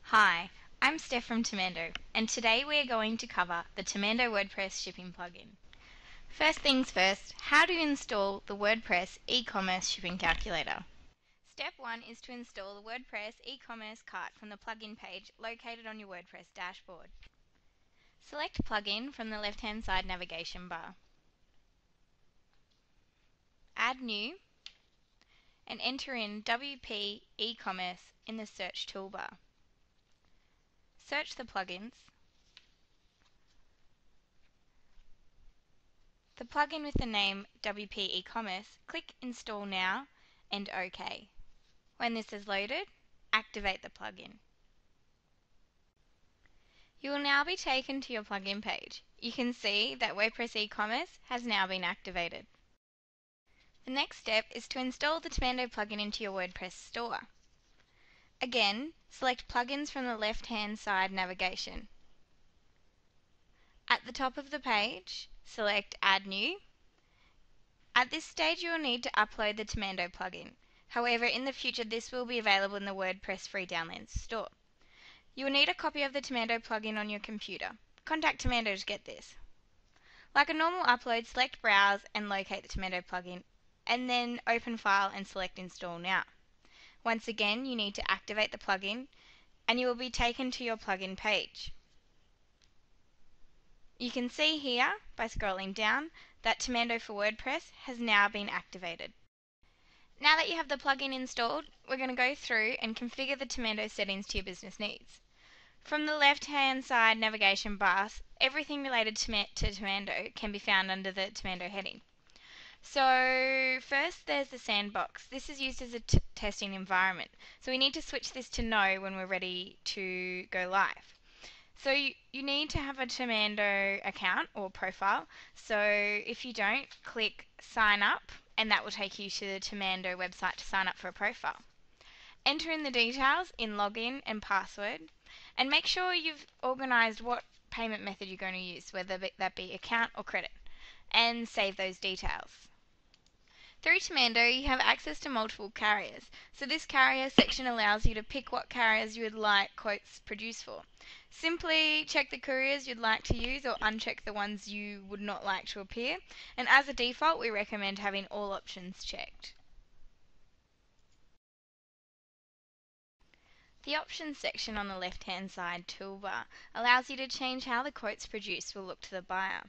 Hi, I'm Steph from Temando, and today we are going to cover the Temando WordPress shipping plugin. First things first, how do you install the WordPress e-commerce shipping calculator? Step 1 is to install the WordPress e-commerce cart from the plugin page located on your WordPress dashboard. Select Plugin from the left-hand side navigation bar. Add New, and enter in WP e-commerce in the search toolbar. Search the plugins. The plugin with the name WP eCommerce, click Install Now and OK. When this is loaded, activate the plugin. You will now be taken to your plugin page. You can see that WordPress eCommerce has now been activated. The next step is to install the Temando plugin into your WordPress store. Again, select Plugins from the left-hand side navigation. At the top of the page, select Add New. At this stage you will need to upload the Temando plugin. However, in the future this will be available in the WordPress free downloads store. You will need a copy of the Temando plugin on your computer. Contact Temando to get this. Like a normal upload, select Browse and locate the Temando plugin, and then open File and select Install Now. Once again, you need to activate the plugin, and you will be taken to your plugin page. You can see here, by scrolling down, that Temando for WordPress has now been activated. Now that you have the plugin installed, we're going to go through and configure the Temando settings to your business needs. From the left-hand side navigation bar, everything related to Temando can be found under the Temando heading. So first there's the sandbox. This is used as a testing environment. So we need to switch this to no when we're ready to go live. So you need to have a Temando account or profile. So if you don't, click sign up and that will take you to the Temando website to sign up for a profile. Enter in the details in login and password, and make sure you've organized what payment method you're going to use, whether that be account or credit, and save those details. Through Temando, you have access to multiple carriers. So this carrier section allows you to pick what carriers you would like quotes produced for. Simply check the couriers you'd like to use or uncheck the ones you would not like to appear. And as a default, we recommend having all options checked. The options section on the left-hand side toolbar allows you to change how the quotes produced will look to the buyer.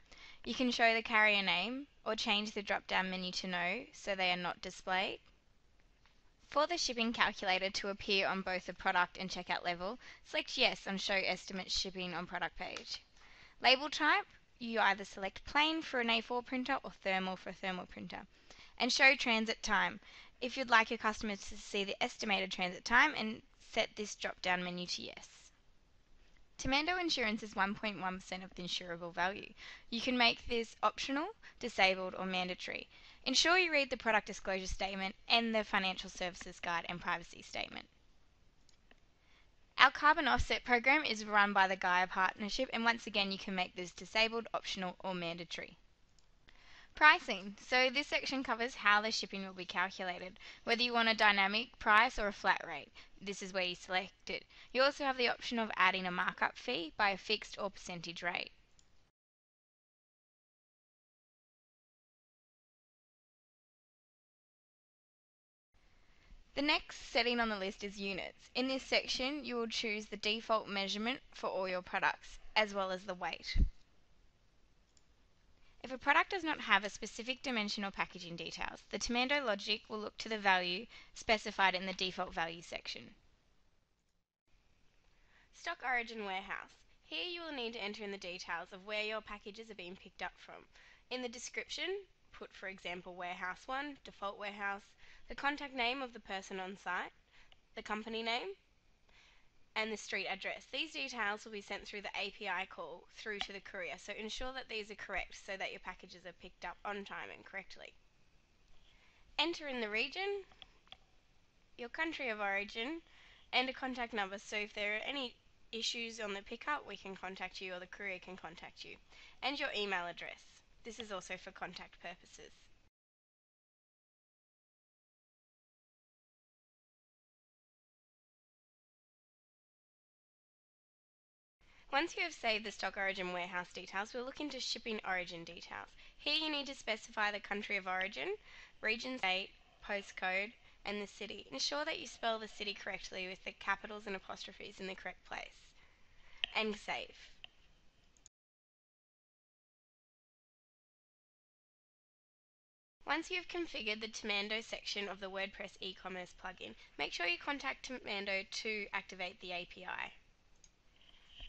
You can show the carrier name or change the drop-down menu to no so they are not displayed. For the shipping calculator to appear on both the product and checkout level, select yes on show estimate shipping on product page. Label type, you either select plain for an A4 printer or thermal for a thermal printer. And show transit time, if you'd like your customers to see the estimated transit time, and set this drop-down menu to yes. Temando insurance is 1.1% of the insurable value. You can make this optional, disabled, or mandatory. Ensure you read the product disclosure statement and the financial services guide and privacy statement. Our carbon offset program is run by the Gaia Partnership, and once again you can make this disabled, optional, or mandatory. Pricing. So this section covers how the shipping will be calculated, whether you want a dynamic price or a flat rate. This is where you select it. You also have the option of adding a markup fee by a fixed or percentage rate. The next setting on the list is units. In this section, you will choose the default measurement for all your products, as well as the weight. If a product does not have a specific dimension or packaging details, the Temando logic will look to the value specified in the default value section. Stock origin warehouse. Here you will need to enter in the details of where your packages are being picked up from. In the description, put for example warehouse 1, default warehouse, the contact name of the person on site, the company name, and the street address. These details will be sent through the API call through to the courier, so ensure that these are correct so that your packages are picked up on time and correctly. Enter in the region, your country of origin, and a contact number, so if there are any issues on the pickup, we can contact you or the courier can contact you, and your email address. This is also for contact purposes. Once you have saved the stock origin warehouse details, we'll look into shipping origin details. Here you need to specify the country of origin, region, state, postcode, and the city. Ensure that you spell the city correctly with the capitals and apostrophes in the correct place. And save. Once you've configured the Temando section of the WordPress e-commerce plugin, make sure you contact Temando to activate the API.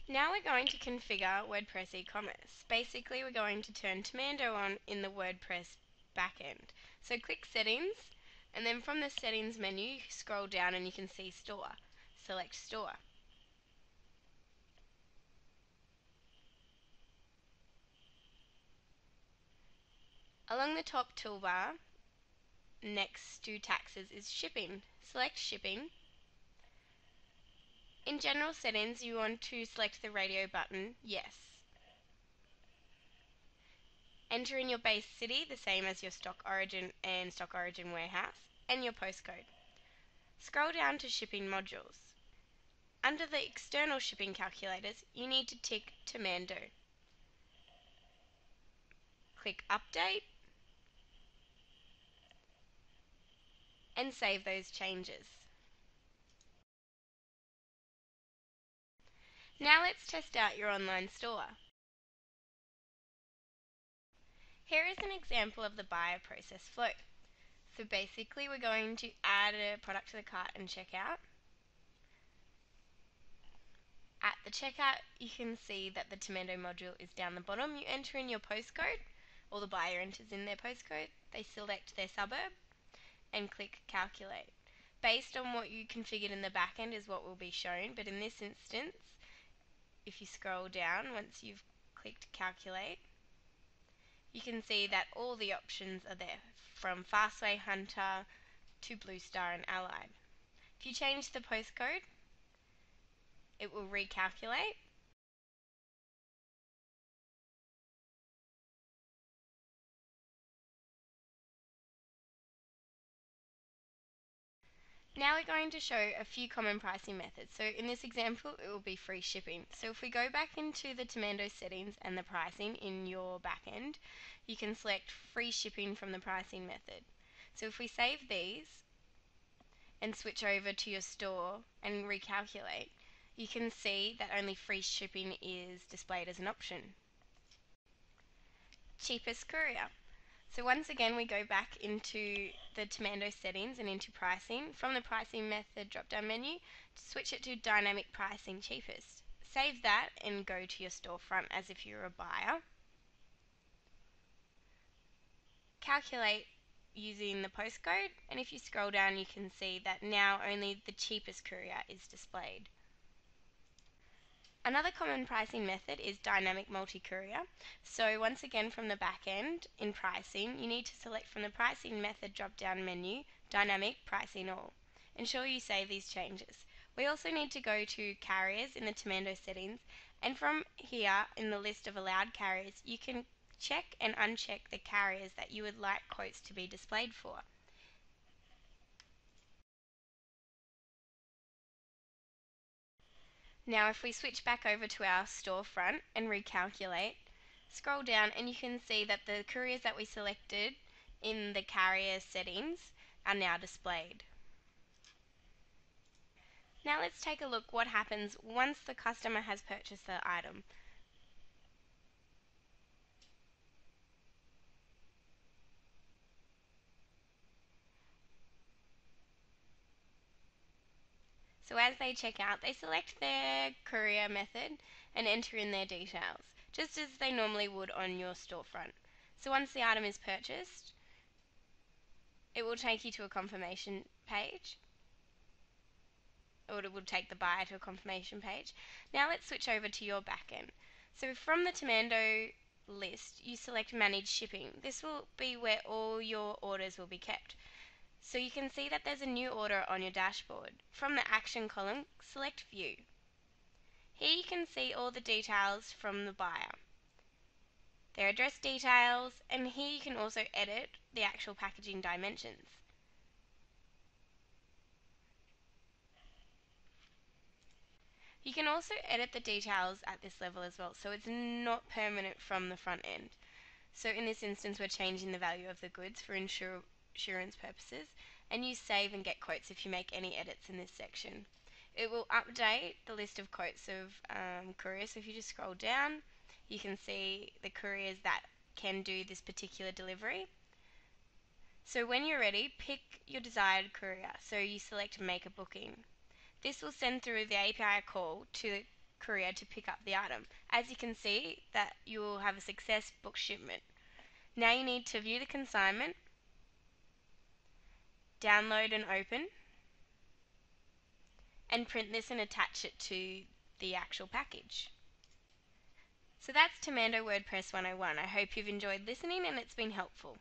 Now we're going to configure WordPress e-commerce. Basically, we're going to turn Temando on in the WordPress backend. So click Settings, and then from the Settings menu, scroll down and you can see Store. Select Store. Along the top toolbar, next to taxes is Shipping. Select Shipping. In General Settings, you want to select the radio button, Yes. Enter in your base city, the same as your stock origin and stock origin warehouse, and your postcode. Scroll down to Shipping Modules. Under the external shipping calculators, you need to tick Temando. Click Update and save those changes. Now let's test out your online store. Here is an example of the buyer process flow. So basically we're going to add a product to the cart and check out. At the checkout, you can see that the Temando module is down the bottom. You enter in your postcode, or the buyer enters in their postcode. They select their suburb and click Calculate. Based on what you configured in the backend is what will be shown, but in this instance, if you scroll down, once you've clicked Calculate, you can see that all the options are there, from Fastway, Hunter to Blue Star and Allied. If you change the postcode, it will recalculate. Now we're going to show a few common pricing methods. So in this example, it will be free shipping. So if we go back into the Temando settings and the pricing in your backend, you can select free shipping from the pricing method. So if we save these and switch over to your store and recalculate, you can see that only free shipping is displayed as an option. Cheapest courier. So once again, we go back into the Temando settings and into pricing. From the pricing method drop-down menu, switch it to dynamic pricing cheapest. Save that and go to your storefront as if you're a buyer. Calculate using the postcode, and if you scroll down you can see that now only the cheapest courier is displayed. Another common pricing method is dynamic multi-courier. So once again, from the back end in pricing, you need to select from the pricing method drop-down menu, dynamic pricing all. Ensure you save these changes. We also need to go to carriers in the Temando settings, and from here in the list of allowed carriers, you can check and uncheck the carriers that you would like quotes to be displayed for. Now if we switch back over to our storefront and recalculate, scroll down and you can see that the couriers that we selected in the carrier settings are now displayed. Now let's take a look what happens once the customer has purchased the item. So as they check out, they select their courier method and enter in their details, just as they normally would on your storefront. So once the item is purchased, it will take you to a confirmation page, or it will take the buyer to a confirmation page. Now let's switch over to your backend. So from the Temando list, you select Manage Shipping. This will be where all your orders will be kept. So you can see that there's a new order on your dashboard. From the Action column, select View. Here you can see all the details from the buyer, their address details, and here you can also edit the actual packaging dimensions. You can also edit the details at this level as well, so it's not permanent from the front end. So in this instance, we're changing the value of the goods for insurance purposes, and you save and get quotes if you make any edits in this section. It will update the list of quotes of couriers. So if you just scroll down, you can see the couriers that can do this particular delivery. So when you're ready, pick your desired courier. So you select make a booking. This will send through the API call to the courier to pick up the item. As you can see, that you will have a success book shipment. Now you need to view the consignment, download and open, and print this and attach it to the actual package. So that's Temando WordPress 101. I hope you've enjoyed listening and it's been helpful.